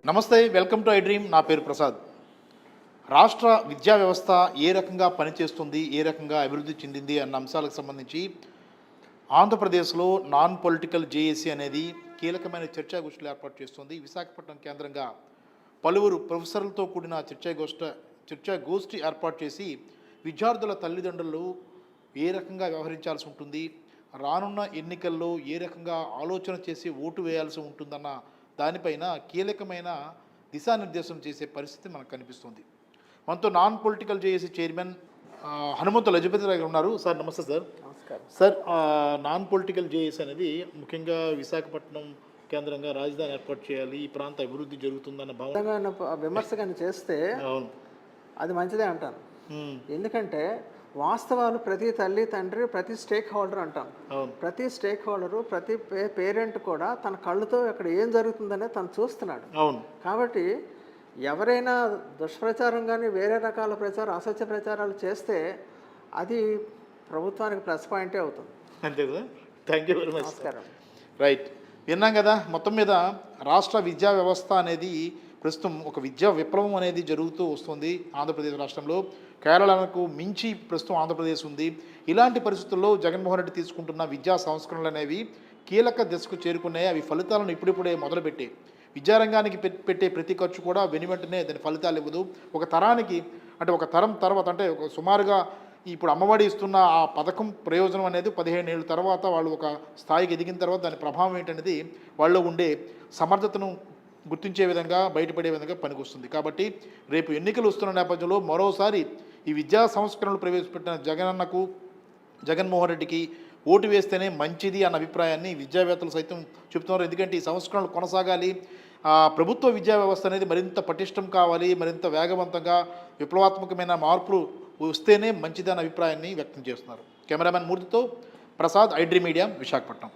నమస్తే, welcome to I dream. నా పేరు ప్రసాద్. రాష్ట్ర విద్యా వ్యవస్థ ఏ రకంగా పనిచేస్తుంది, ఏ రకంగా అభివృద్ధి చెందింది అన్న అంశాలకు సంబంధించి ఆంధ్రప్రదేశ్లో నాన్ పొలిటికల్ జేఏసీ అనేది కీలకమైన చర్చాగోష్ఠులు ఏర్పాటు చేస్తుంది. విశాఖపట్నం కేంద్రంగా పలువురు ప్రొఫెసర్లతో కూడిన చర్చాగోష్ఠి ఏర్పాటు చేసి విద్యార్థుల తల్లిదండ్రులు ఏ రకంగా వ్యవహరించాల్సి ఉంటుంది, రానున్న ఎన్నికల్లో ఏ రకంగా ఆలోచన చేసి ఓటు వేయాల్సి ఉంటుందన్న దానిపైన కీలకమైన దిశానిర్దేశం చేసే పరిస్థితి మనకు కనిపిస్తుంది. మనతో non political JAC chairman Hanumanthu Lajpat గారు ఉన్నారు. సార్ నమస్తే. సార్ నమస్కారం. సార్, నాన్ పొలిటికల్ జేఏసీ అనేది ముఖ్యంగా విశాఖపట్నం కేంద్రంగా రాజధాని ఏర్పాటు చేయాలి, ఈ ప్రాంత అభివృద్ధి జరుగుతుందన్న భావన విమర్శగాన్ని చేస్తే అవును, అది మంచిదే అంటాను. ఎందుకంటే వాస్తవాలు ప్రతి తల్లి తండ్రి ప్రతి స్టేక్ హోల్డర్ అంటాం. ప్రతి స్టేక్ హోల్డరు ప్రతి పేరెంట్ కూడా తన కళ్ళుతో అక్కడ ఏం జరుగుతుందనే తను చూస్తున్నాడు. అవును. కాబట్టి ఎవరైనా దుష్ప్రచారం కానీ వేరే రకాల ప్రచారం అసత్య ప్రచారాలు చేస్తే అది ప్రభుత్వానికి ప్లస్ పాయింటే అవుతుంది. అంతే కదా. Thank you very much. నమస్కారం. రైట్, విన్నాం కదా. మొత్తం మీద రాష్ట్ర విద్యా వ్యవస్థ అనేది ప్రస్తుతం ఒక విద్యా విప్లవం అనేది జరుగుతూ వస్తుంది ఆంధ్రప్రదేశ్ రాష్ట్రంలో. కేరళకు మించి ప్రస్తుతం ఆంధ్రప్రదేశ్ ఉంది. ఇలాంటి పరిస్థితుల్లో జగన్మోహన్ రెడ్డి తీసుకుంటున్న విద్యా సంస్కరణలు అనేవి కీలక దశకు చేరుకున్నాయి. అవి ఫలితాలను ఇప్పుడిప్పుడే మొదలుపెట్టాయి. విద్యారంగానికి పెట్టే ప్రతి ఖర్చు కూడా వెనువెంటనే దాని ఫలితాలు ఇవ్వదు. ఒక తరానికి అంటే ఒక తరం తర్వాత అంటే ఒక సుమారుగా ఇప్పుడు అమ్మఒడి ఇస్తున్న ఆ పథకం ప్రయోజనం అనేది 15 ఏళ్ళ తర్వాత వాళ్ళు ఒక స్థాయికి ఎదిగిన తర్వాత దాని ప్రభావం ఏంటనేది వాళ్ళు ఉండే సమర్థతను గుర్తించే విధంగా బయటపడే విధంగా పనికొస్తుంది. కాబట్టి రేపు ఎన్నికలు వస్తున్న నేపథ్యంలో మరోసారి ఈ విద్యా సంస్కరణలు ప్రవేశపెట్టిన జగన్మోహన్ రెడ్డికి ఓటు వేస్తేనే మంచిది అన్న అభిప్రాయాన్ని విద్యావేత్తలు సైతం చెబుతున్నారు. ఎందుకంటే ఈ సంస్కరణలు కొనసాగాలి, ప్రభుత్వ విద్యా వ్యవస్థ అనేది మరింత పటిష్టం కావాలి, మరింత వేగవంతంగా విప్లవాత్మకమైన మార్పులు వస్తేనే మంచిది అన్న అభిప్రాయాన్ని వ్యక్తం చేస్తున్నారు. కెమెరామెన్ మూర్తితో Prasad, I Dream Media, Visakhapatnam.